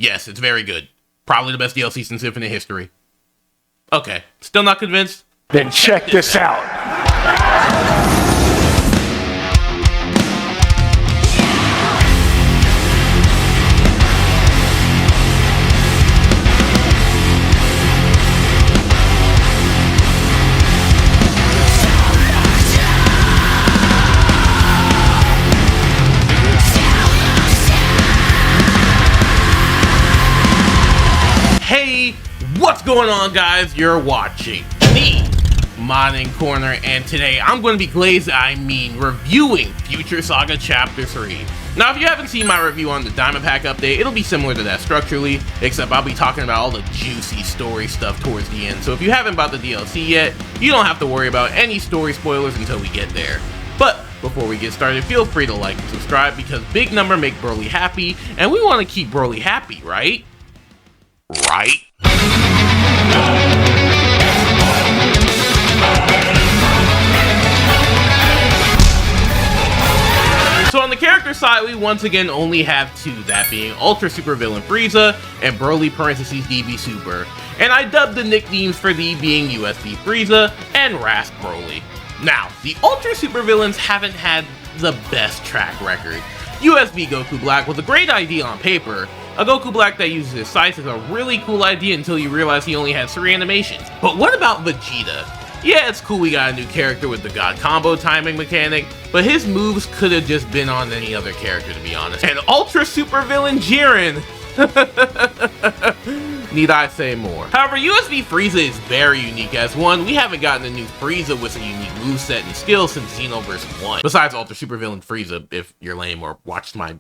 Yes, it's very good. Probably the best DLC since Infinite History. Okay, still not convinced? Then check this out. Hey, what's going on, guys? You're watching the Modding Corner, and today I'm going to be reviewing Future Saga Chapter 3. Now, if you haven't seen my review on the Diamond Pack update, it'll be similar to that structurally, except I'll be talking about all the juicy story stuff towards the end. So if you haven't bought the DLC yet, you don't have to worry about any story spoilers until we get there. But before we get started, feel free to like and subscribe, because big number make Broly happy, and we want to keep Broly happy, right? Right? So on the character side, we once again only have two, that being Ultra Super Villain Frieza and Broly parentheses DB Super. And I dubbed the nicknames for these being USV Freeza and Rasp Broly. Now, the Ultra Super Villains haven't had the best track record. USV Goku Black was a great idea on paper. A Goku Black that uses his sights is a really cool idea until you realize he only had 3 animations. But what about Vegeta? Yeah, it's cool we got a new character with the God Combo timing mechanic, but his moves could have just been on any other character, to be honest. And Ultra Super Villain Jiren! Need I say more? However, USV Freeza is very unique as one. We haven't gotten a new Frieza with a unique moveset and skill since Xenoverse 1. Besides Ultra Super Villain Frieza, if you're lame or watched my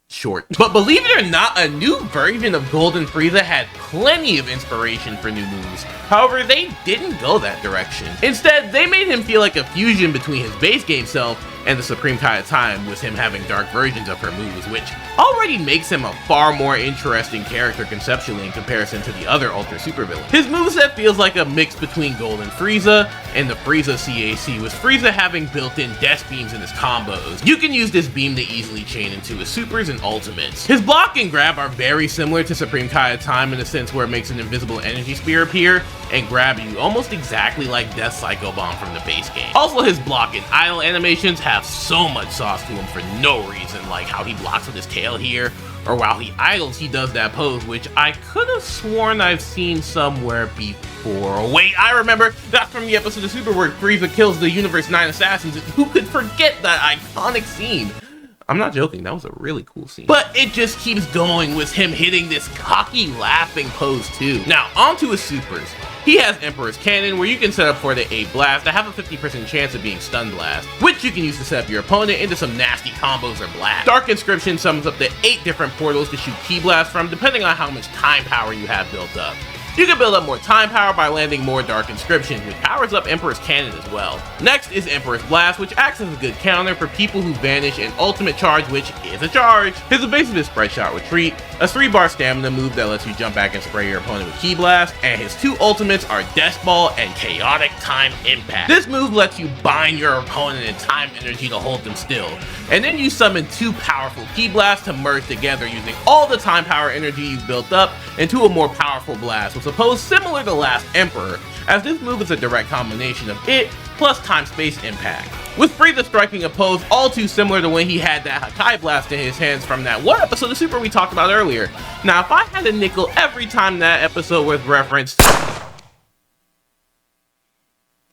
short. But believe it or not, a new version of Golden Frieza had plenty of inspiration for new moves. However, they didn't go that direction. Instead, they made him feel like a fusion between his base game self and the Supreme Kai of Time, with him having dark versions of her moves, which already makes him a far more interesting character conceptually in comparison to the other Ultra Super Villains. His moveset feels like a mix between Golden Frieza and the Frieza CAC, with Frieza having built-in death beams in his combos. You can use this beam to easily chain into his supers and ultimates. His block and grab are very similar to Supreme Kai of Time in the sense where it makes an invisible energy spear appear and grab you, almost exactly like Death Psycho Bomb from the base game. Also, his block and idle animations have so much sauce to him for no reason, like how he blocks with his tail here, or while he idles he does that pose, which I could have sworn I've seen somewhere before. Wait, I remember! That's from the episode of Super where Frieza kills the Universe 9 assassins. Who could forget that iconic scene? I'm not joking, that was a really cool scene. But it just keeps going with him hitting this cocky laughing pose too. Now, onto his supers. He has Emperor's Cannon, where you can set up for the 8 blast to have a 50% chance of being Stun Blast, which you can use to set up your opponent into some nasty combos or blasts. Dark Inscription summons up to 8 different portals to shoot Ki Blast from, depending on how much time power you have built up. You can build up more time power by landing more Dark Inscriptions, which powers up Emperor's Cannon as well. Next is Emperor's Blast, which acts as a good counter for people who vanish, and Ultimate Charge, which is a charge. His evasive is Spread Shot Retreat, a 3-bar stamina move that lets you jump back and spray your opponent with Ki Blast, and his 2 ultimates are Death Ball and Chaotic Time Impact. This move lets you bind your opponent in time energy to hold them still, and then you summon 2 powerful Ki Blasts to merge together using all the time power energy you've built up into a more powerful blast, with a pose similar to Last Emperor, as this move is a direct combination of it plus time-space impact, with Frieza striking a pose all too similar to when he had that Hakai Blast in his hands from that one episode of Super we talked about earlier. Now, if I had a nickel every time that episode was referenced,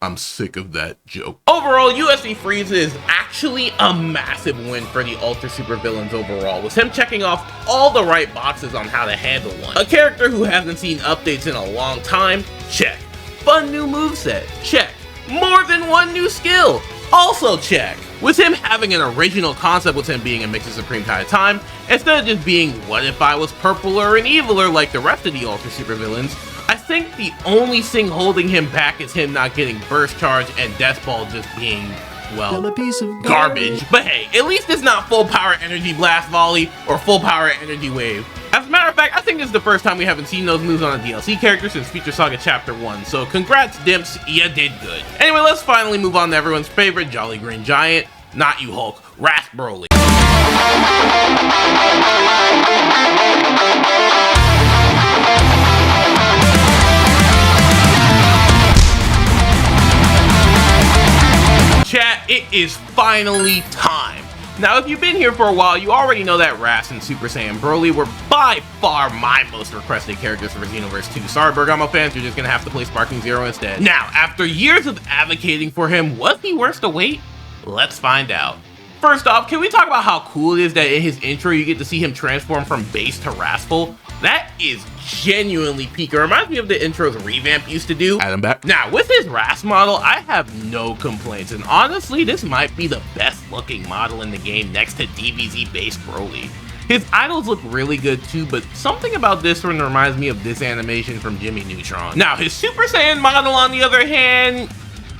I'm sick of that joke. Overall, USV Freeza is actually a massive win for the Ultra Super Villains overall, with him checking off all the right boxes on how to handle one. A character who hasn't seen updates in a long time? Check. Fun new moveset? Check. More than one new skill? Also check. With him having an original concept, with him being a mix of Supreme Kai of Time, instead of just being what if I was purpler and eviler like the rest of the Ultra Super Villains, I think the only thing holding him back is him not getting Burst Charge and Death Ball just being, well, a piece of garbage. But hey, at least it's not Full Power Energy Blast Volley or Full Power Energy Wave. As a matter of fact, I think this is the first time we haven't seen those moves on a DLC character since Future Saga Chapter 1, so congrats Dimps, you did good. Anyway, let's finally move on to everyone's favorite Jolly Green Giant, not you Hulk, Rasp Broly. it is finally time. Now, if you've been here for a while, you already know that Ras and Super Saiyan Broly were by far my most requested characters for Xenoverse 2. Sorry, Bergamo fans, you're just gonna have to play Sparking Zero instead. Now, after years of advocating for him, was he worth the wait? Let's find out. First off, can we talk about how cool it is that in his intro you get to see him transform from base to wrathful? That is genuinely peak. It reminds me of the intros Revamp used to do. I'm back. Now, with his Ras model, I have no complaints, and honestly, this might be the best looking model in the game next to DBZ based Broly. His idols look really good too, but something about this one reminds me of this animation from Jimmy Neutron. Now, his Super Saiyan model, on the other hand,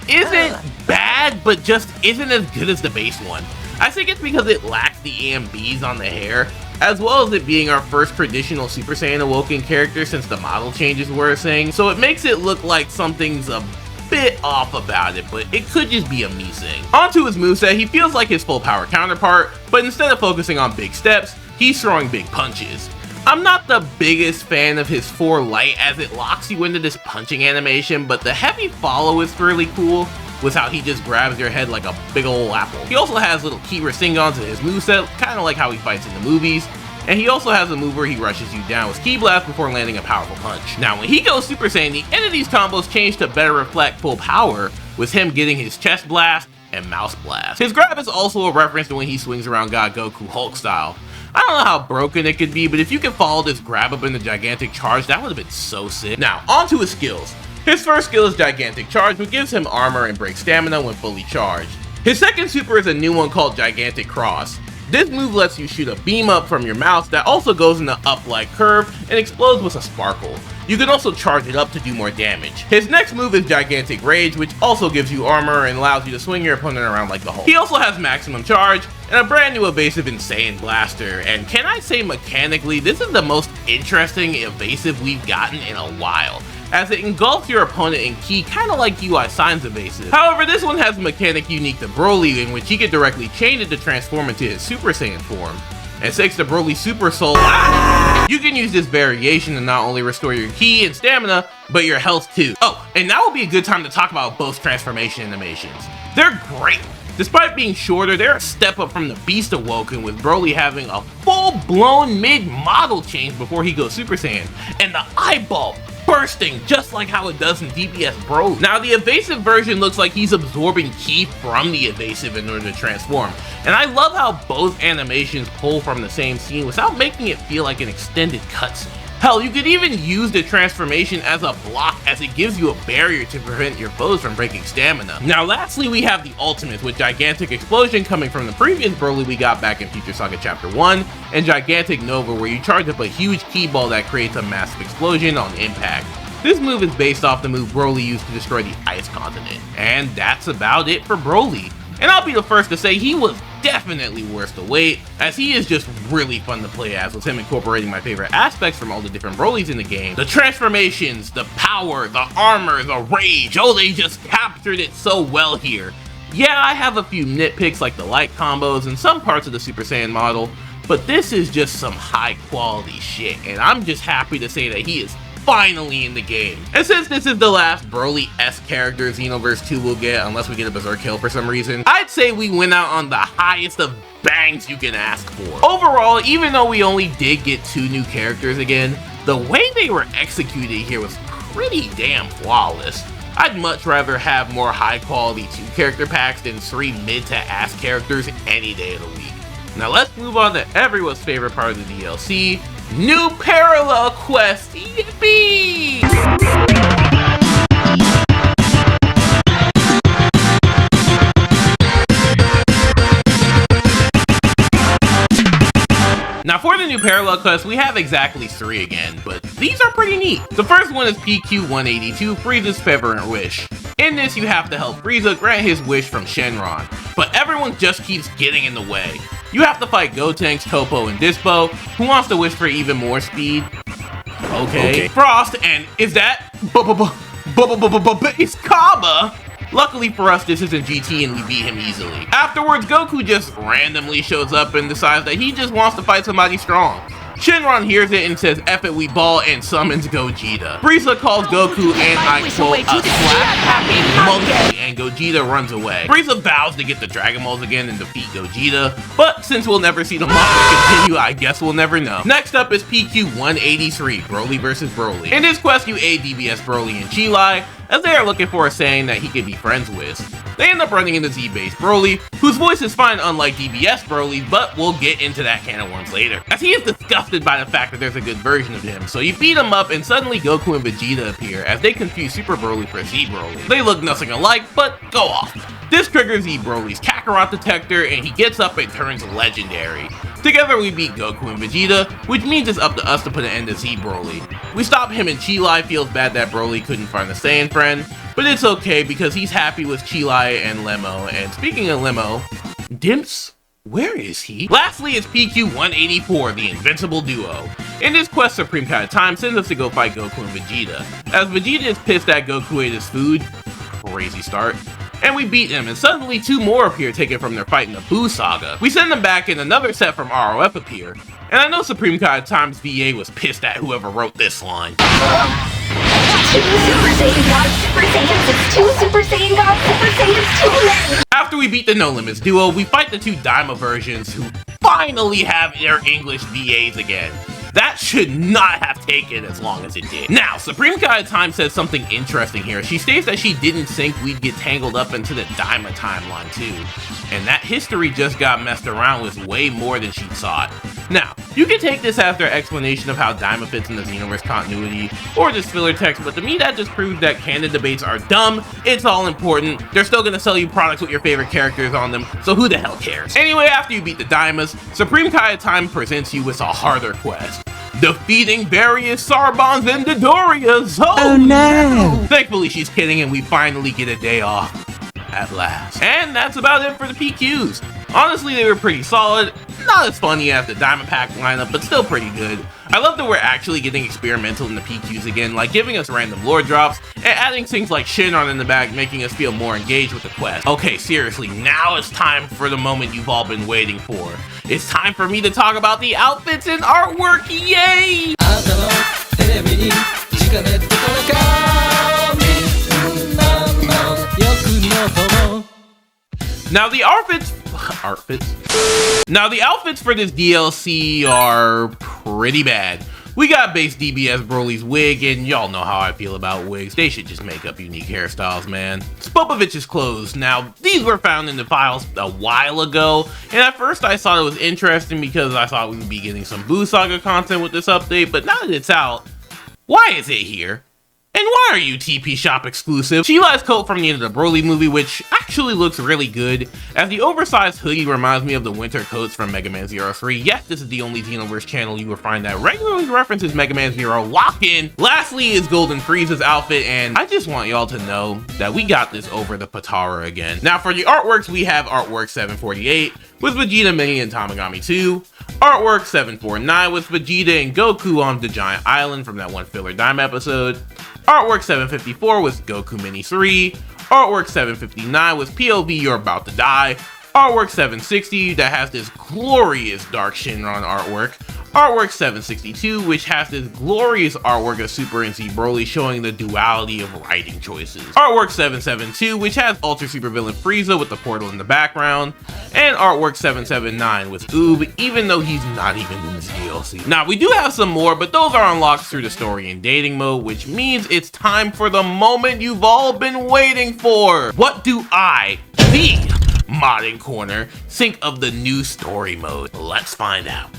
isn't bad, but just isn't as good as the base one. I think it's because it lacks the EMBs on the hair, as well as it being our first traditional Super Saiyan Awoken character since the model changes were a thing, so it makes it look like something's a bit off about it, but it could just be a me thing. Onto his moveset, he feels like his full power counterpart, but instead of focusing on big steps, he's throwing big punches. I'm not the biggest fan of his 4 light as it locks you into this punching animation, but the heavy follow is really cool with how he just grabs your head like a big ol' apple. He also has little key Rasengans in his moveset, kind of like how he fights in the movies, and he also has a move where he rushes you down with Ki Blast before landing a powerful punch. Now, when he goes Super Saiyan, the end of these combos change to better reflect full power, with him getting his Chest Blast and Mouse Blast. His grab is also a reference to when he swings around God Goku Hulk style. I don't know how broken it could be, but if you could follow this grab up in the Gigantic Charge, that would have been so sick. Now, onto his skills. His first skill is Gigantic Charge, which gives him armor and breaks stamina when fully charged. His second super is a new one called Gigantic Cross. This move lets you shoot a beam up from your mouse that also goes in the up-like curve and explodes with a sparkle. You can also charge it up to do more damage. His next move is Gigantic Rage, which also gives you armor and allows you to swing your opponent around like the Hulk. He also has Maximum Charge and a brand new evasive Insane Blaster, and can I say mechanically, this is the most interesting evasive we've gotten in a while, as it engulfs your opponent in ki, kinda like UI Signs evasive. However, this one has a mechanic unique to Broly in which he can directly chain it to transform into his Super Saiyan form. And thanks to Broly Super Soul, you can use this variation to not only restore your ki and stamina, but your health too. Oh, and now would be a good time to talk about both transformation animations. They're great. Despite being shorter, they're a step up from the Beast Awoken, with Broly having a full-blown mid-model change before he goes Super Saiyan, and the eyeball bursting just like how it does in DPS Broly. Now, the evasive version looks like he's absorbing ki from the evasive in order to transform, and I love how both animations pull from the same scene without making it feel like an extended cutscene. Hell, you could even use the transformation as a block, as it gives you a barrier to prevent your foes from breaking stamina. Now lastly, we have the ultimates, with Gigantic Explosion coming from the previous Broly we got back in Future Saga Chapter 1, and Gigantic Nova, where you charge up a huge ki ball that creates a massive explosion on impact. This move is based off the move Broly used to destroy the Ice Continent. And that's about it for Broly. And I'll be the first to say he was definitely worth the wait, as he is just really fun to play as, with him incorporating my favorite aspects from all the different Brolys in the game. The transformations, the power, the armor, the rage, oh, they just captured it so well here. Yeah, I have a few nitpicks like the light combos and some parts of the Super Saiyan model, but this is just some high quality shit, and I'm just happy to say that he is finally in the game. And since this is the last Broly-esque character Xenoverse 2 will get, unless we get a Berserk Hill for some reason, I'd say we went out on the highest of bangs you can ask for. Overall, even though we only did get 2 new characters again, the way they were executed here was pretty damn flawless. I'd much rather have more high quality 2 character packs than 3 mid to ass characters any day of the week. Now let's move on to everyone's favorite part of the DLC, New Parallel Quest. Yippee! Now for the new Parallel Quest, we have exactly 3 again, but these are pretty neat. The first one is PQ-182, Frieza's Favorite Wish. In this, you have to help Frieza grant his wish from Shenron, but everyone just keeps getting in the way. You have to fight Gotenks, Toppo, and Dispo, who wants to wish for even more speed. Okay. Frost, and is that Base Kaba? Luckily for us, this isn't GT and we beat him easily. Afterwards, Goku just randomly shows up and decides that he just wants to fight somebody strong. Shenron hears it and says, "F it, we ball," and summons Gogeta. Frieza calls Goku and I quote, "a slap-happy monkey," and Gogeta runs away. Frieza vows to get the Dragon Balls again and defeat Gogeta, but since we'll never see the manga continue, I guess we'll never know. Next up is PQ 183, Broly vs. Broly. In this quest, you aid DBS Broly and Chilai, as they are looking for a saying that he could be friends with. They end up running into Z-Base Broly, whose voice is fine unlike DBS Broly, but we'll get into that can of worms later, as he is disgusted by the fact that there's a good version of him. So you beat him up and suddenly Goku and Vegeta appear as they confuse Super Broly for Z Broly. They look nothing alike, but go off. This triggers Z Broly's Kakarot detector and he gets up and turns legendary. Together we beat Goku and Vegeta, which means it's up to us to put an end to Z Broly. We stop him and Chilai feels bad that Broly couldn't find the Saiyan friend, but it's okay because he's happy with Chilai and Lemo. And speaking of Lemo, Dimps, where is he? Lastly is PQ 184, the Invincible Duo. In this quest, Supreme Kai Time sends us to go fight Goku and Vegeta, as Vegeta is pissed that Goku ate his food. Crazy start. And we beat him, and suddenly two more appear taken from their fight in the Buu Saga. We send them back and another set from ROF appear, and I know Supreme Kai Time's VA was pissed at whoever wrote this line. 2 Super Saiyan Gods, Super Saiyans, it's 2 Super Saiyan Gods, Super Saiyans, too many! After we beat the No Limits duo, we fight the two Daima versions who finally have their English VAs again. That should not have taken as long as it did. Now, Supreme Kai Time says something interesting here. She states that she didn't think we'd get tangled up into the Daima timeline too, and that history just got messed around with way more than she thought. Now, you can take this as their explanation of how Daima fits in the Xenoverse continuity, or just filler text, but to me that just proves that canon debates are dumb, it's all important, they're still gonna sell you products with your favorite characters on them, so who the hell cares? Anyway, after you beat the Daimas, Supreme Kai Time presents you with a harder quest. Defeating various Sarbons and Dodorias. Oh no! Thankfully she's kidding and we finally get a day off. At last. And that's about it for the PQs. Honestly, they were pretty solid. Not as funny as the Diamond Pack lineup, but still pretty good. I love that we're actually getting experimental in the PQs again, like giving us random lore drops, and adding things like Shinron in the back, making us feel more engaged with the quest. Okay, seriously, now it's time for the moment you've all been waiting for. It's time for me to talk about the outfits and artwork, yay! Now the outfits for this DLC are pretty bad. We got base DBS Broly's wig, and y'all know how I feel about wigs. They should just make up unique hairstyles, man. Spopovich's clothes. Now, these were found in the files a while ago, and at first I thought it was interesting because I thought we would be getting some Buu Saga content with this update, but now that it's out, why is it here? And why are you TP Shop exclusive? Chilai's coat from the end of the Broly movie, which actually looks really good, as the oversized hoodie reminds me of the winter coats from Mega Man 03. Yes, this is the only Xenoverse channel you will find that regularly references Mega Man 0. Lock in! Lastly is Golden Frieza's outfit, and I just want y'all to know that we got this over the Potara again. Now for the artworks, we have artwork 748 with Vegeta Mini and Tamagami 2, artwork 749 with Vegeta and Goku on the Giant Island from that one filler Dime episode, artwork 754 with Goku Mini 3, artwork 759 with POV You're About to Die, artwork 760 that has this glorious Dark Shinron artwork, artwork 762 which has this glorious artwork of Super and Z Broly showing the duality of writing choices, artwork 772 which has Ultra Super Villain Frieza with the portal in the background, and artwork 779 with Oob, even though he's not even in this DLC. Now we do have some more, but those are unlocked through the story and dating mode, which means it's time for the moment you've all been waiting for. What do I, the Modding Corner, think of the new story mode? Let's find out.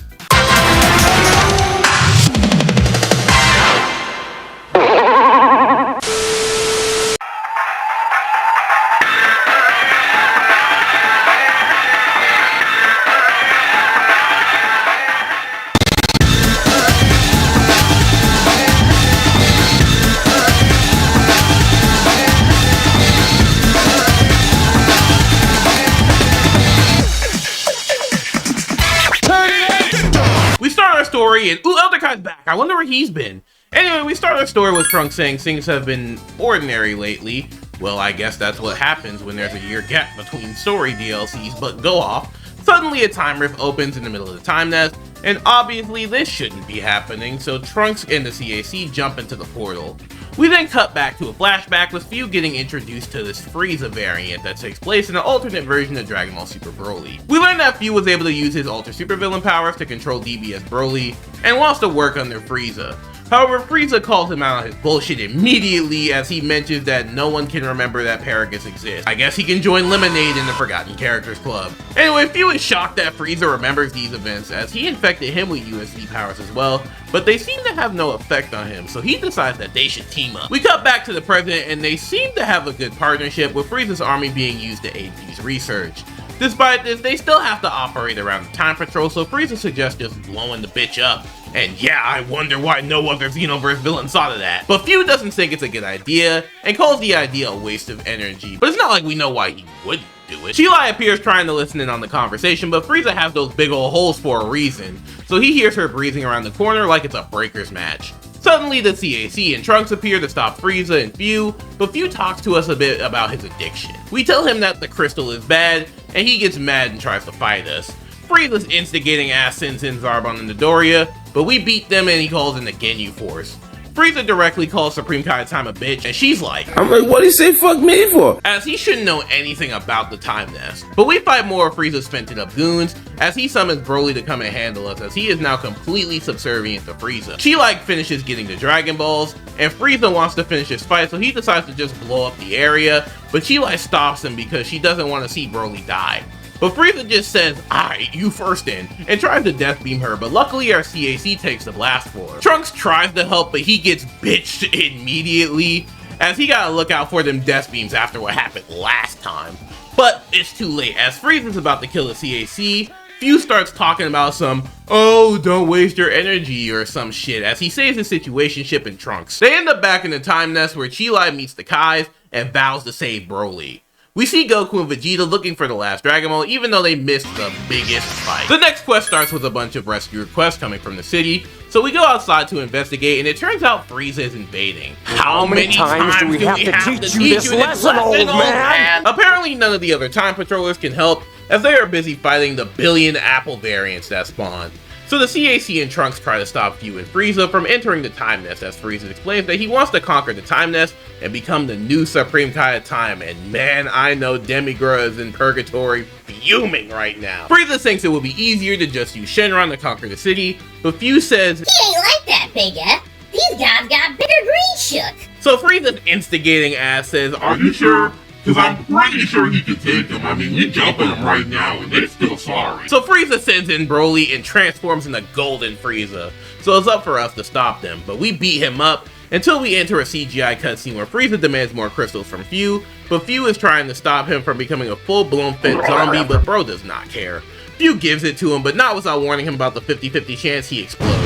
Story and ooh, Elder Kai's back. I wonder where he's been. Anyway, we start our story with Trunks saying things have been ordinary lately. Well, I guess that's what happens when there's a year gap between story DLCs, but go off. Suddenly a time rift opens in the middle of the time nest, and obviously this shouldn't be happening, so Trunks and the CAC jump into the portal. We then cut back to a flashback with Few getting introduced to this Frieza variant that takes place in an alternate version of Dragon Ball Super Broly. We learned that Few was able to use his Ultra Supervillain powers to control DBS Broly, and wants to work under Frieza. However, Frieza calls him out on his bullshit immediately as he mentions that no one can remember that Paragus exists. I guess he can join Lemonade in the Forgotten Characters Club. Anyway, Few is shocked that Frieza remembers these events as he infected him with USV powers as well, but they seem to have no effect on him, so he decides that they should team up. We cut back to the present and they seem to have a good partnership with Frieza's army being used to aid Few's research. Despite this, they still have to operate around the time patrol, so Frieza suggests just blowing the bitch up. And yeah, I wonder why no other Xenoverse villain thought of that. But Few doesn't think it's a good idea, and calls the idea a waste of energy. But it's not like we know why he wouldn't do it. Sheila appears trying to listen in on the conversation, but Frieza has those big ol' holes for a reason, so he hears her breathing around the corner like it's a breakers match. Suddenly the CAC and Trunks appear to stop Frieza and Few, but Few talks to us a bit about his addiction. We tell him that the crystal is bad, and he gets mad and tries to fight us. Frieza's instigating ass sends in Zarbon and Midoriya, but we beat them and he calls in the Ginyu Force. Frieza directly calls Supreme Kai Time a bitch, and she's like, I'm like, what do you say fuck me for? As he shouldn't know anything about the Time Nest. But we fight more of Frieza's fented up goons, as he summons Broly to come and handle us, as he is now completely subservient to Frieza. She finishes getting the Dragon Balls, and Frieza wants to finish his fight, so he decides to just blow up the area, but she stops him because she doesn't want to see Broly die. But Frieza just says, "Aight, you first in," and tries to death beam her, but luckily our CAC takes the blast for her. Trunks tries to help, but he gets bitched immediately, as he gotta look out for them death beams after what happened last time. But it's too late, as Frieza's about to kill the CAC. Few starts talking about some, "Oh, don't waste your energy," or some shit, as he saves his situationship in Trunks. They end up back in the Time Nest where Chi meets the Kais and vows to save Broly. We see Goku and Vegeta looking for the last Dragon Ball, even though they missed the biggest fight. The next quest starts with a bunch of rescue requests coming from the city, so we go outside to investigate, and it turns out Frieza is invading. How many times do we have to teach you this lesson, old man? Apparently none of the other time patrollers can help, as they are busy fighting the billion apple variants that spawn. So the CAC and Trunks try to stop Few and Frieza from entering the Time Nest, as Frieza explains that he wants to conquer the Time Nest and become the new Supreme Kai of Time, and man, I know Demigra is in purgatory fuming right now. Frieza thinks it would be easier to just use Shenron to conquer the city, but Few says, "He ain't like that, Bigga. These guys got bigger green shook." So Frieza's instigating ass says, "Are you sure? Because I'm pretty sure he can take them. I mean, we jumping them right now and they're still sorry." So Frieza sends in Broly and transforms into Golden Frieza. So it's up for us to stop them, but we beat him up until we enter a CGI cutscene where Frieza demands more crystals from Few, but Few is trying to stop him from becoming a full-blown fit zombie, but bro does not care. Few gives it to him, but not without warning him about the 50-50 chance he explodes.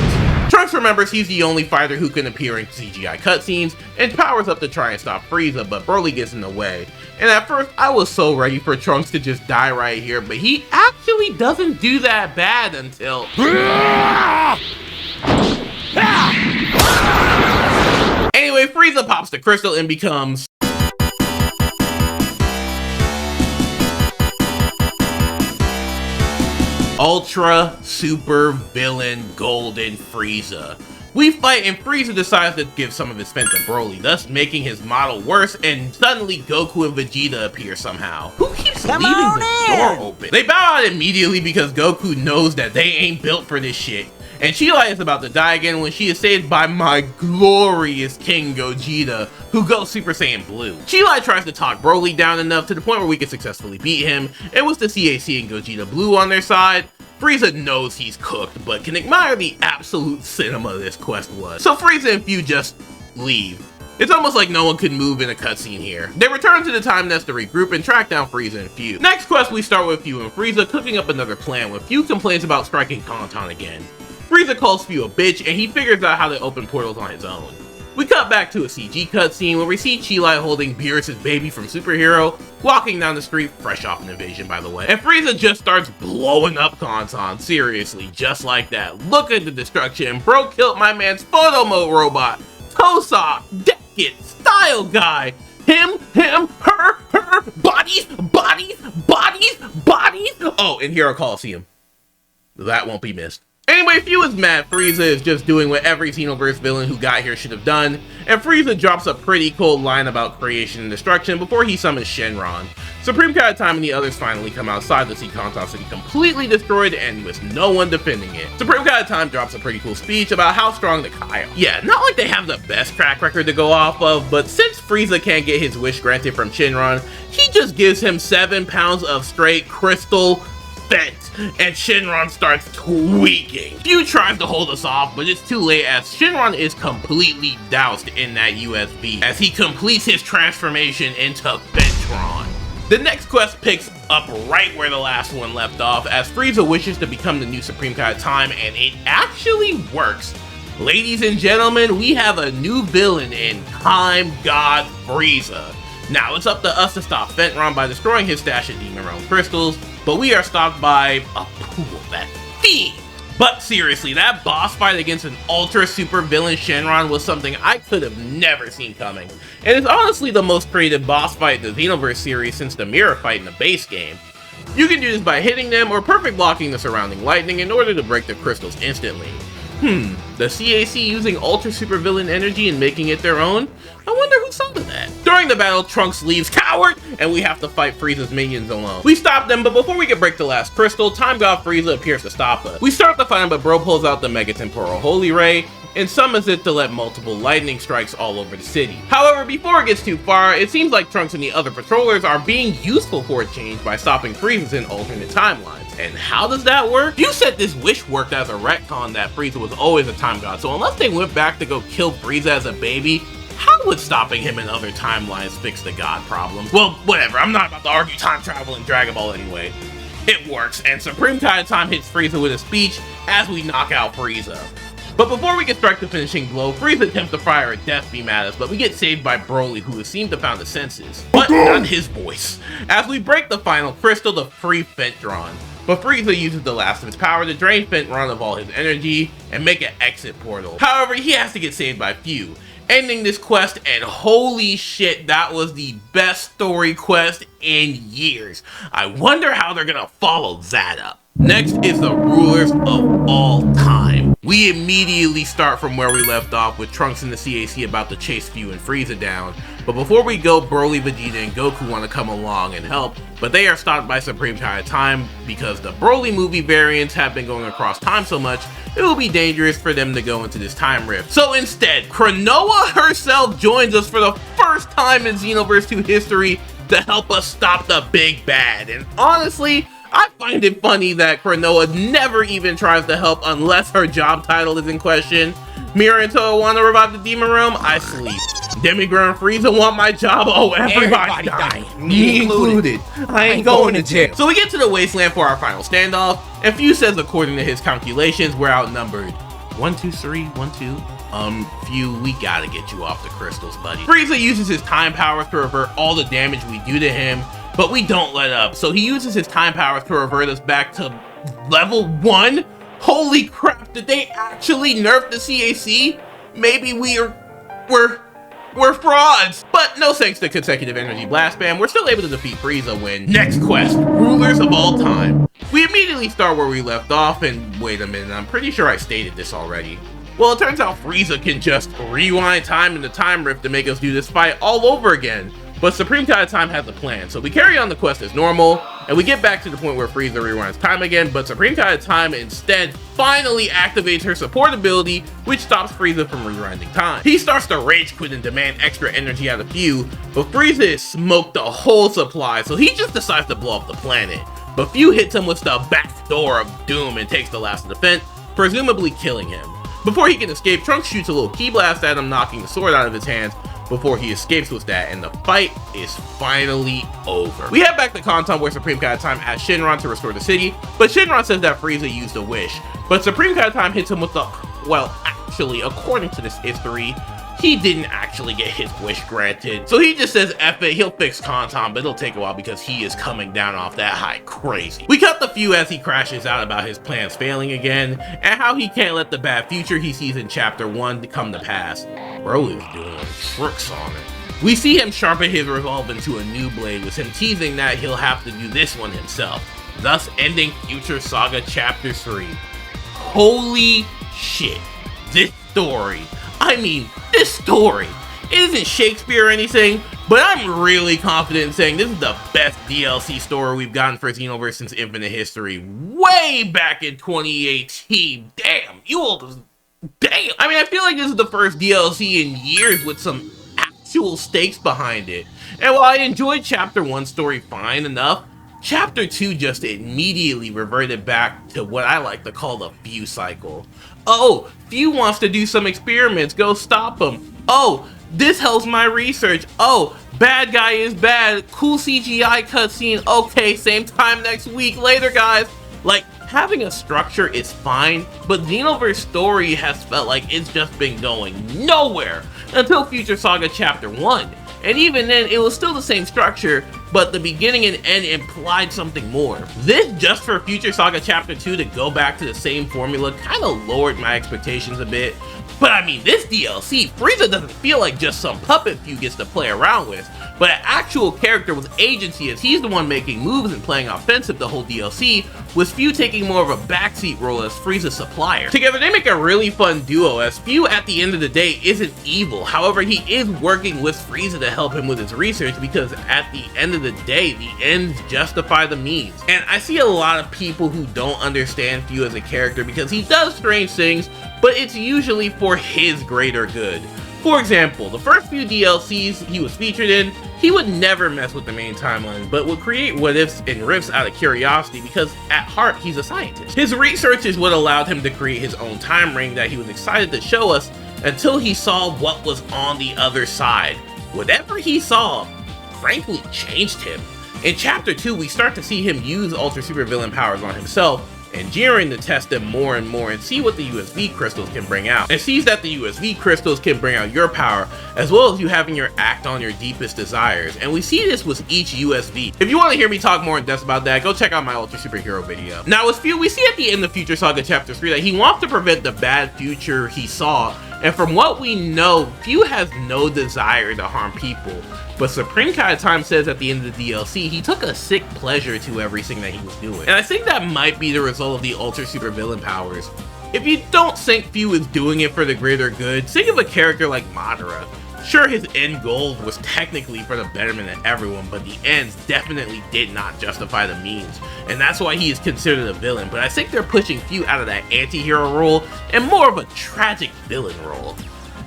Trunks remembers he's the only fighter who can appear in CGI cutscenes, and powers up to try and stop Frieza, but Broly gets in the way. And at first, I was so ready for Trunks to just die right here, but he actually doesn't do that bad until... Anyway, Frieza pops the crystal and becomes... Ultra Super Villain Golden Frieza. We fight and Frieza decides to give some of his spent to Broly, thus making his model worse, and suddenly Goku and Vegeta appear somehow. Who keeps leaving the door open? They bow out immediately because Goku knows that they ain't built for this shit. And Chi is about to die again when she is saved by my glorious King Gogeta, who goes Super Saiyan Blue. Chi tries to talk Broly down enough to the point where we can successfully beat him, and with the CAC and Gogeta Blue on their side, Frieza knows he's cooked, but can admire the absolute cinema this quest was. So Frieza and Few just leave. It's almost like no one could move in a cutscene here. They return to the Time Nest to regroup and track down Frieza and Few. Next quest, we start with Few and Frieza cooking up another plan when Few complains about striking Tauntaun again. Frieza calls Few a bitch, and he figures out how to open portals on his own. We cut back to a CG cutscene where we see Chi holding Beerus' baby from Superhero, walking down the street, fresh off an invasion by the way. And Frieza just starts blowing up Tauntaun, seriously, just like that. Look at the destruction, bro killed my man's photo mode robot, Tosa, Deckit, Style Guy, him, her, bodies. Oh, and Hero Coliseum. That won't be missed. Anyway, Few is mad Frieza is just doing what every Xenoverse villain who got here should have done, and Frieza drops a pretty cold line about creation and destruction before he summons Shenron. Supreme Kai Time and the others finally come outside to see Kanto City completely destroyed and with no one defending it. Supreme Kai Time drops a pretty cool speech about how strong the Kai are. Yeah, not like they have the best track record to go off of, but since Frieza can't get his wish granted from Shenron, he just gives him 7 pounds of straight crystal vent, and Shenron starts tweaking. Few tries to hold us off, but it's too late as Shenron is completely doused in that USV as he completes his transformation into Ventron. The next quest picks up right where the last one left off as Frieza wishes to become the new Supreme Kai Time, and it actually works. Ladies and gentlemen, we have a new villain in Time God Frieza. Now it's up to us to stop Ventron by destroying his stash of Demon Realm crystals, but we are stopped by a pool of that fiend. But seriously, that boss fight against an ultra super villain Shenron was something I could have never seen coming, and it's honestly the most creative boss fight in the Xenoverse series since the mirror fight in the base game. You can do this by hitting them or perfect blocking the surrounding lightning in order to break the crystals instantly. The CAC using ultra super villain energy and making it their own? I wonder who thought of that. During the battle, Trunks leaves coward, and we have to fight Frieza's minions alone. We stop them, but before we can break the last crystal, Time God Frieza appears to stop us. We start the fight, but Bro pulls out the Mega Temporal Holy Ray and summons it to let multiple lightning strikes all over the city. However, before it gets too far, it seems like Trunks and the other patrollers are being useful for a change by stopping Frieza in alternate timelines. And how does that work? You said this wish worked as a retcon that Frieza was always a time god, so unless they went back to go kill Frieza as a baby, how would stopping him in other timelines fix the god problem? Well, whatever, I'm not about to argue time travel in Dragon Ball anyway. It works, and Supreme Kai Time hits Frieza with a speech as we knock out Frieza. But before we can strike the finishing blow, Frieza attempts to fire a death beam at us, but we get saved by Broly, who has seemed to found his senses. But not his voice. As we break the final crystal to free Ventron. But Frieza uses the last of his power to drain Ventron of all his energy and make an exit portal. However, he has to get saved by Few, ending this quest, and holy shit, that was the best story quest in years. I wonder how they're gonna follow that up. Next is the rulers of all time. We immediately start from where we left off with Trunks and the CAC about to chase Few and Frieza down. But before we go, Broly, Vegeta, and Goku want to come along and help, but they are stopped by Supreme Kai Time because the Broly movie variants have been going across time so much, it will be dangerous for them to go into this time rift. So instead, Kronoa herself joins us for the first time in Xenoverse 2 history to help us stop the big bad. And honestly, I find it funny that Kronoa never even tries to help unless her job title is in question. Mira and Toa want to revive the Demon Realm? I sleep. Demigra and Frieza want my job? Oh, everybody dying. Me included. I ain't going to jail. So we get to the wasteland for our final standoff, and Few says according to his calculations, we're outnumbered. 1, 2, 3, 1, 2. Few, we gotta get you off the crystals, buddy. Frieza uses his time powers to revert all the damage we do to him, but we don't let up. So he uses his time powers to revert us back to level 1? Holy crap, did they actually nerf the CAC? Maybe we're frauds. But no thanks to consecutive energy blast spam, we're still able to defeat Frieza when next quest, rulers of all time. We immediately start where we left off, and wait a minute, I'm pretty sure I stated this already. Well, it turns out Frieza can just rewind time in the time rift to make us do this fight all over again. But Supreme Kai Time has a plan, so we carry on the quest as normal, and we get back to the point where Frieza rewinds time again, but Supreme Kai Time instead finally activates her support ability, which stops Frieza from rewinding time. He starts to rage quit and demand extra energy out of Few, but Frieza has smoked the whole supply, so he just decides to blow up the planet. But Few hits him with the back door of doom and takes the last of the defense, presumably killing him. Before he can escape, Trunks shoots a little ki blast at him, knocking the sword out of his hands, before he escapes with that, and the fight is finally over. We head back to Kanto where Supreme Kai Time asks Shenron to restore the city, but Shenron says that Frieza used a wish. But Supreme Kai Time hits him with the, well, actually, according to this history, he didn't actually get his wish granted. So he just says F it, he'll fix Kanto, but it'll take a while because he is coming down off that high crazy. We cut the Few as he crashes out about his plans failing again, and how he can't let the bad future he sees in Chapter 1 come to pass. Bro is doing tricks on it. We see him sharpen his revolve into a new blade, with him teasing that he'll have to do this one himself, thus ending Future Saga Chapter 3. holy shit, this story. I mean, this story. It isn't Shakespeare or anything, but I'm really confident in saying this is the best DLC story we've gotten for Xenoverse since Infinite History, way back in 2018. Damn, damn. I mean, I feel like this is the first DLC in years with some actual stakes behind it. And while I enjoyed Chapter 1 story fine enough, Chapter 2 just immediately reverted back to what I like to call the Few cycle. Oh, Few wants to do some experiments, go stop him. Oh, this helps my research. Oh, bad guy is bad. Cool CGI cutscene. Okay, same time next week. Later, guys. Like, having a structure is fine, but Xenoverse story has felt like it's just been going nowhere until Future Saga Chapter 1. And even then, it was still the same structure, but the beginning and end implied something more. This, just for Future Saga Chapter 2 to go back to the same formula, kind of lowered my expectations a bit. But I mean, this DLC, Frieza doesn't feel like just some puppet Few gets to play around with, but an actual character with agency, as he's the one making moves and playing offensive the whole DLC, with Few taking more of a backseat role as Frieza's supplier. Together they make a really fun duo, as Few at the end of the day isn't evil, however he is working with Frieza to help him with his research, because at the end of the day, the ends justify the means. And I see a lot of people who don't understand Few as a character because he does strange things, but it's usually for his greater good. For example, the first few DLCs he was featured in, he would never mess with the main timeline, but would create what-ifs and rifts out of curiosity because at heart, he's a scientist. His research is what allowed him to create his own time ring that he was excited to show us until he saw what was on the other side. Whatever he saw, frankly, changed him. In Chapter 2, we start to see him use Ultra Super Villain powers on himself, and Jiren to test them more and more and see what the USV crystals can bring out. And sees that the USV crystals can bring out your power, as well as you having your act on your deepest desires. And we see this with each USV. If you want to hear me talk more in depth about that, go check out my Ultra Superhero video. Now with Few, we see at the end of Future Saga Chapter 3 that he wants to prevent the bad future he saw. And from what we know, Few has no desire to harm people. But Supreme Kai Time says at the end of the DLC, he took a sick pleasure to everything that he was doing. And I think that might be the result of the Ultra Super Villain powers. If you don't think Few is doing it for the greater good, think of a character like Madara. Sure, his end goal was technically for the betterment of everyone, but the ends definitely did not justify the means. And that's why he is considered a villain, but I think they're pushing Few out of that anti-hero role and more of a tragic villain role.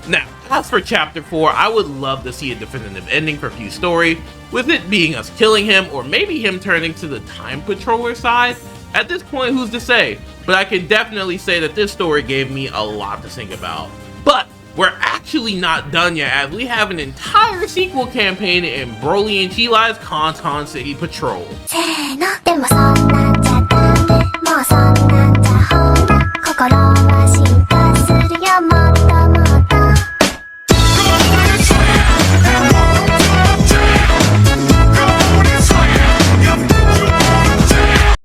Now, as for Chapter 4, I would love to see a definitive ending for Few's story, with it being us killing him, or maybe him turning to the Time Patroller side. At this point, who's to say? But I can definitely say that this story gave me a lot to think about. But we're actually not done yet, as we have an entire sequel campaign in Broly and Chilai's Canton City Patrol. でもそんなんじゃダメもうそんなんじゃほら心は進化するよもっともっと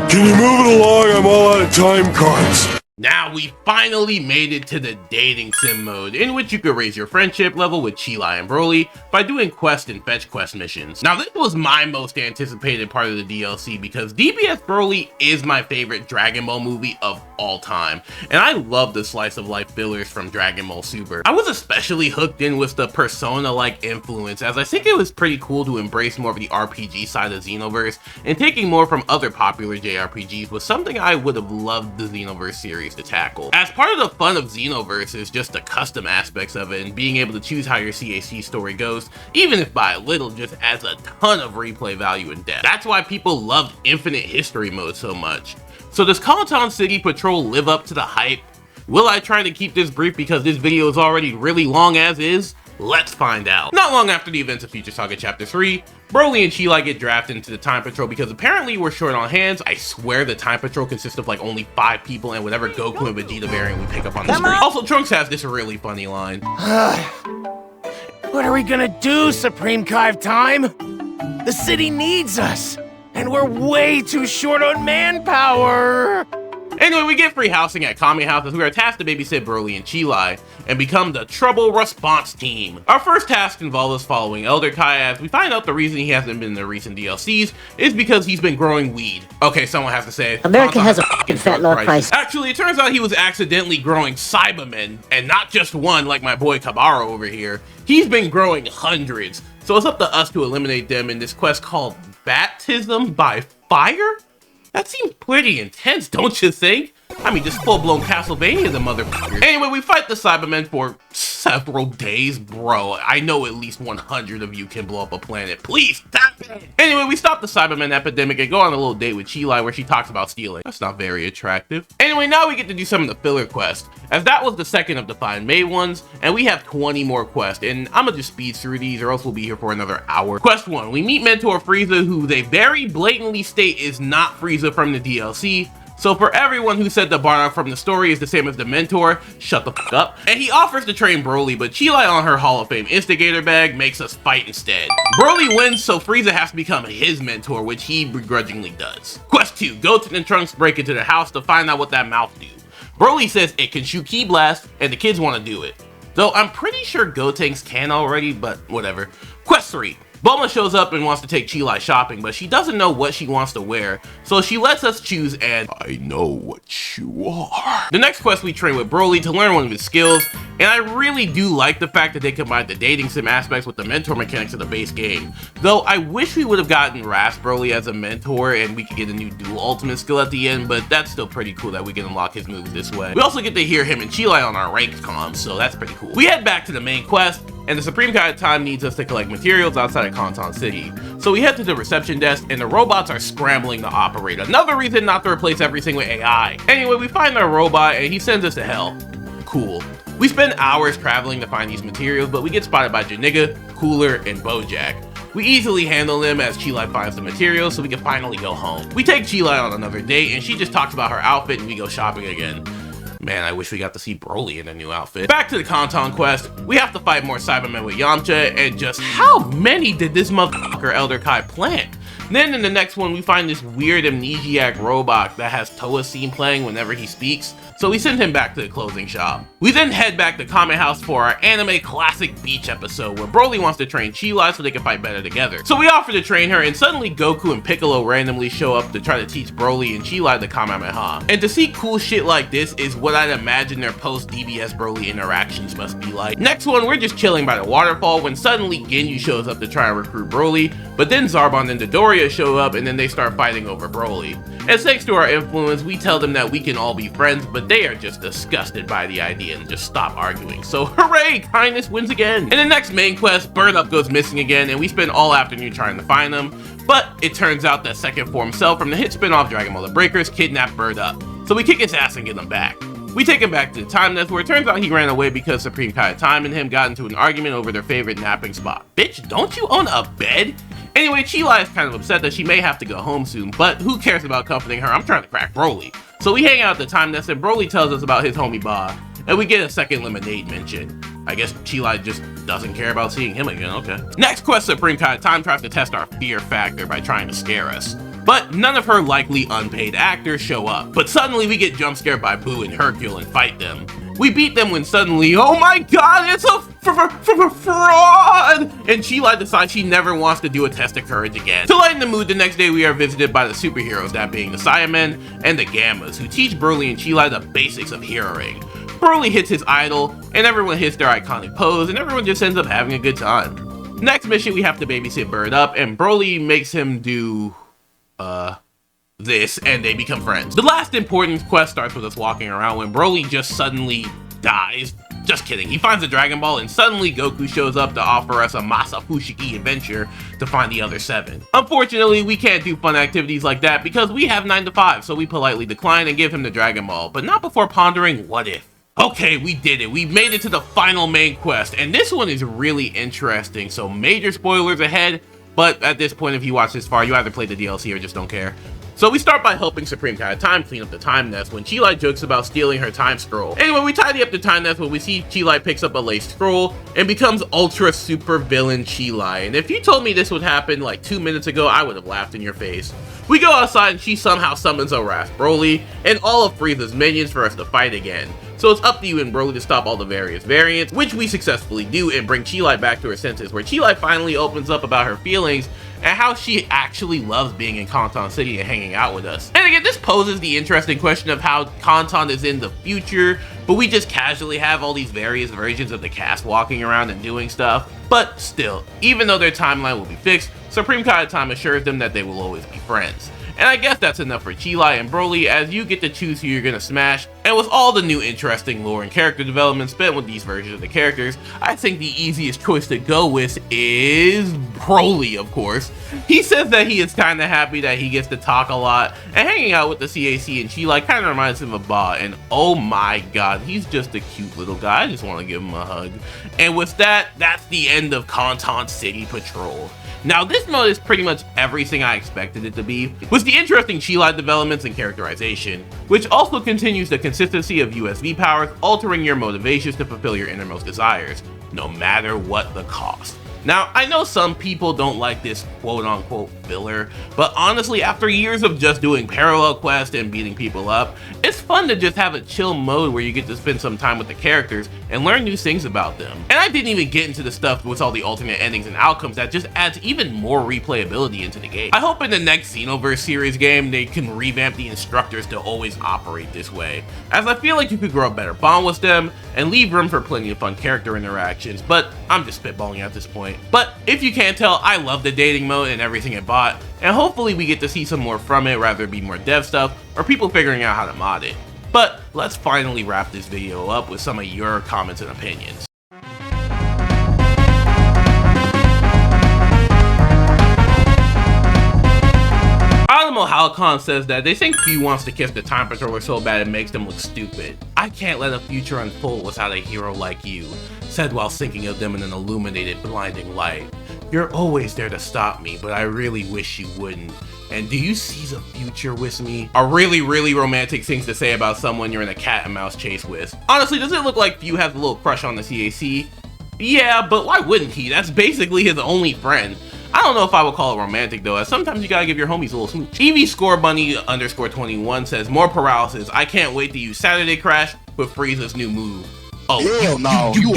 Can you move it along? I'm all out of time cards. Now we finally made it to the dating sim mode, in which you could raise your friendship level with Chilai and Broly by doing quest and fetch quest missions. Now this was my most anticipated part of the DLC because DBS Broly is my favorite Dragon Ball movie of all time, and I love the slice of life fillers from Dragon Ball Super. I was especially hooked in with the Persona-like influence, as I think it was pretty cool to embrace more of the RPG side of Xenoverse, and taking more from other popular JRPGs was something I would have loved the Xenoverse series to tackle. As part of the fun of Xenoverse is just the custom aspects of it and being able to choose how your CAC story goes, even if by a little, just adds a ton of replay value and depth. That's why people loved Infinite History mode so much. So does Canton City Patrol live up to the hype? Will I try to keep this brief because this video is already really long as is? Let's find out. Not long after the events of Future Saga Chapter 3, Broly and Chilai get drafted into the Time Patrol because apparently we're short on hands. I swear the Time Patrol consists of like only 5 people and whatever Goku and Vegeta variant we pick up on the screen. Also, Trunks has this really funny line. What are we gonna do, Supreme Kai Time? The city needs us, and we're way too short on manpower. And Anyway, we get free housing at Kami House as we are tasked to babysit Broly and Chilai and become the Trouble Response Team. Our first task involves us following Elder Kai as we find out the reason he hasn't been in the recent DLCs is because he's been growing weed. Okay, someone has to say America has a fucking fat law crisis. Actually, it turns out he was accidentally growing Cybermen, and not just one like my boy Kabaro over here. He's been growing hundreds, so it's up to us to eliminate them in this quest called Baptism by Fire? That seems pretty intense, don't you think? I mean, just full-blown Castlevania, the motherfucker. Anyway, we fight the Cybermen for several days. Bro, I know at least 100 of you can blow up a planet. Please, stop it! Anyway, we stop the Cybermen epidemic and go on a little date with Chilai where she talks about stealing. That's not very attractive. Anyway, now we get to do some of the filler quests, as that was the second of the 5 main ones, and we have 20 more quests, and I'm gonna just speed through these or else we'll be here for another hour. Quest 1, we meet Mentor Frieza, who they very blatantly state is not Frieza from the DLC. So for everyone who said the Bardock from the story is the same as the Mentor, shut the fuck up. And he offers to train Broly, but Chilai on her Hall of Fame instigator bag makes us fight instead. Broly wins, so Frieza has to become his mentor, which he begrudgingly does. Quest 2, Goten and Trunks break into the house to find out what that mouth do. Broly says it can shoot Ki Blast, and the kids want to do it. Though I'm pretty sure Gotenks can already, but whatever. Quest 3. Bulma shows up and wants to take Chilai shopping, but she doesn't know what she wants to wear, so she lets us choose and I know what you are. The next quest we train with Broly to learn one of his skills, and I really do like the fact that they combined the dating sim aspects with the mentor mechanics of the base game. Though I wish we would have gotten Ras Broly as a mentor and we could get a new dual ultimate skill at the end, but that's still pretty cool that we can unlock his moves this way. We also get to hear him and Chilai on our ranked comms, so that's pretty cool. We head back to the main quest, and the Supreme Kai of Time needs us to collect materials outside of Kanton City. So we head to the reception desk, and the robots are scrambling to operate. Another reason not to replace everything with AI. Anyway, we find our robot, and he sends us to hell. Cool. We spend hours traveling to find these materials, but we get spotted by Janiga, Cooler, and Bojack. We easily handle them as Chilai finds the materials, so we can finally go home. We take Chilai on another date, and she just talks about her outfit, and we go shopping again. Man, I wish we got to see Broly in a new outfit. Back to the Kanton quest, we have to fight more Cybermen with Yamcha, and just how many did this motherfucker Elder Kai plant? Then in the next one, we find this weird amnesiac robot that has Toa scene playing whenever he speaks, so we send him back to the clothing shop. We then head back to Kame House for our anime classic beach episode where Broly wants to train Chilai so they can fight better together. So we offer to train her, and suddenly Goku and Piccolo randomly show up to try to teach Broly and Chilai the Kamehameha. And to see cool shit like this is what I'd imagine their post-DBS Broly interactions must be like. Next one, we're just chilling by the waterfall when suddenly Ginyu shows up to try and recruit Broly, but then Zarbon and Dodoria show up and then they start fighting over Broly. And thanks to our influence, we tell them that we can all be friends, but they are just disgusted by the idea and just stop arguing. So hooray, kindness wins again. In the next main quest, Bird Up goes missing again, and we spend all afternoon trying to find him, but it turns out that second form Cell from the hit spin-off Dragon Ball The Breakers kidnapped Bird Up. So we kick his ass and get him back. We take him back to the Time Nest where it turns out he ran away because Supreme Kai of Time and him got into an argument over their favorite napping spot. Bitch, don't you own a bed? Anyway, Chilai is kind of upset that she may have to go home soon, but who cares about comforting her? I'm trying to crack Broly. So we hang out at the Time Nest and Broly tells us about his homie Ba, and we get a second Lemonade mention. I guess Chilai just doesn't care about seeing him again, okay. Next quest, Supreme Kai of Time tries to test our fear factor by trying to scare us. But none of her likely unpaid actors show up. But suddenly we get jump scared by Boo and Hercule and fight them. We beat them when suddenly, oh my god, it's a fraud! And Chilai decides she never wants to do a test of courage again. To lighten the mood, the next day we are visited by the superheroes, that being the Saiyamen and the Gammas, who teach Broly and Chilai the basics of heroing. Broly hits his idol, and everyone hits their iconic pose, and everyone just ends up having a good time. Next mission, we have to babysit Bird Up, and Broly makes him do this, and they become friends. The last important quest starts with us walking around when Broly just suddenly dies. Just kidding, he finds a Dragon Ball and suddenly Goku shows up to offer us a Masafushiki adventure to find the other 7. Unfortunately, we can't do fun activities like that because we have 9 to 5, so we politely decline and give him the Dragon Ball, but not before pondering what if. Okay, we did it. We made it to the final main quest, and this one is really interesting, so major spoilers ahead, but at this point, if you watch this far, you either played the DLC or just don't care. So we start by helping Supreme Kai of Time clean up the time nest when Chi-Light jokes about stealing her time scroll. Anyway, we tidy up the time nest when we see Chi-Light picks up a laced scroll and becomes ultra super villain Chi-Light. And if you told me this would happen like 2 minutes ago, I would have laughed in your face. We go outside and she somehow summons a Wrath Broly and all of Frieza's minions for us to fight again. So it's up to you and Broly to stop all the various variants, which we successfully do, and bring Chi-Light back to her senses, where Chi-Light finally opens up about her feelings and how she actually loves being in Kanton City and hanging out with us. And again, this poses the interesting question of how Kanton is in the future, but we just casually have all these various versions of the cast walking around and doing stuff. But still, even though their timeline will be fixed, Supreme Kai of Time assures them that they will always be friends. And I guess that's enough for Chi-Light and Broly, as you get to choose who you're gonna smash. And with all the new interesting lore and character development spent with these versions of the characters, I think the easiest choice to go with is Broly, of course. He says that he is kinda happy that he gets to talk a lot, and hanging out with the CAC and Chi-Light kinda reminds him of Ba, and oh my god, he's just a cute little guy. I just wanna give him a hug. And with that, that's the end of Kanton City Patrol. Now, this mode is pretty much everything I expected it to be, with the interesting Chi-Light developments and characterization, which also continues the consistency of USV powers, altering your motivations to fulfill your innermost desires, no matter what the cost. Now, I know some people don't like this quote-unquote filler, but honestly, after years of just doing parallel quests and beating people up, it's fun to just have a chill mode where you get to spend some time with the characters and learn new things about them. And I didn't even get into the stuff with all the alternate endings and outcomes that just adds even more replayability into the game. I hope in the next Xenoverse series game, they can revamp the instructors to always operate this way, as I feel like you could grow a better bond with them and leave room for plenty of fun character interactions, but I'm just spitballing at this point. But if you can't tell, I love the dating mode and everything it bought, and hopefully we get to see some more from it, rather it be more dev stuff or people figuring out how to mod it. But let's finally wrap this video up with some of your comments and opinions. Alamo Halcon says that they think Few wants to kiss the Time Patroller so bad it makes them look stupid. I can't let a future unfold without a hero like you, said while thinking of them in an illuminated, blinding light. You're always there to stop me, but I really wish you wouldn't. And do you see the future with me? Are really, really romantic things to say about someone you're in a cat and mouse chase with. Honestly, does it look like Few has a little crush on the CAC? Yeah, but why wouldn't he? That's basically his only friend. I don't know if I would call it romantic though, as sometimes you gotta give your homies a little smooch. EV Score Bunny _21 says, more paralysis. I can't wait to use Saturday Crash with Frieza's new move. Oh, hell no. You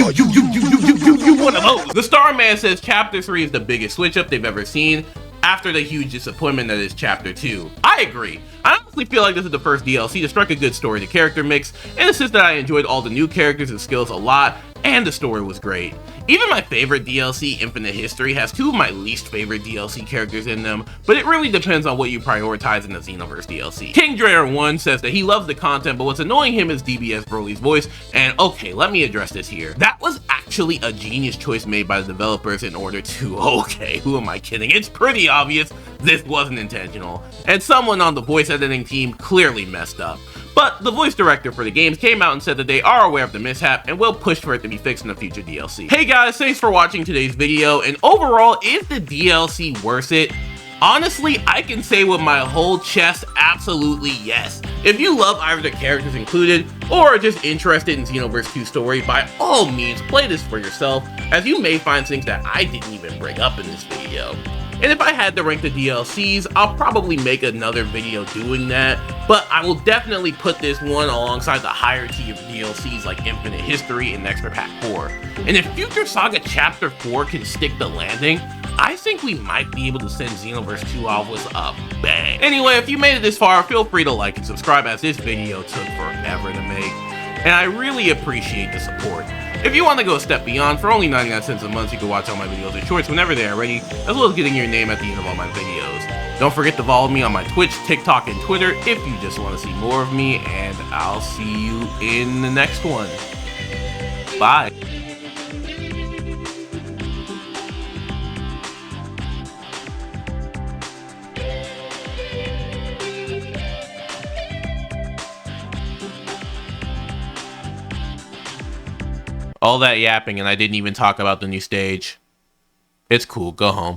one of those. The Starman says Chapter 3 is the biggest switch up they've ever seen after the huge disappointment that is Chapter 2. I agree. I honestly feel like this is the first DLC to strike a good story to character mix, and it's just that I enjoyed all the new characters and skills a lot, and the story was great. Even my favorite DLC, Infinite History, has two of my least favorite DLC characters in them, but it really depends on what you prioritize in the Xenoverse DLC. King Dreyer 1 says that he loves the content, but what's annoying him is DBS Broly's voice, and okay, let me address this here. That was actually a genius choice made by the developers in order to, okay, who am I kidding? It's pretty obvious this wasn't intentional, and someone on the voice editing team clearly messed up. But the voice director for the games came out and said that they are aware of the mishap and will push for it to be fixed in the future DLC. Hey guys, thanks for watching today's video, and overall, is the DLC worth it? Honestly, I can say with my whole chest, absolutely yes. If you love either the characters included, or are just interested in Xenoverse 2 story, by all means, play this for yourself, as you may find things that I didn't even bring up in this video. And if I had to rank the DLCs, I'll probably make another video doing that, but I will definitely put this one alongside the higher tier of DLCs like Infinite History and Extra Pack 4. And if Future Saga Chapter 4 can stick the landing, I think we might be able to send Xenoverse 2 off with a bang. Anyway, if you made it this far, feel free to like and subscribe, as this video took forever to make, and I really appreciate the support. If you want to go a step beyond, for only 99 cents a month, you can watch all my videos and shorts whenever they are ready, as well as getting your name at the end of all my videos. Don't forget to follow me on my Twitch, TikTok, and Twitter if you just want to see more of me, and I'll see you in the next one. Bye. All that yapping and I didn't even talk about the new stage. It's cool, go home.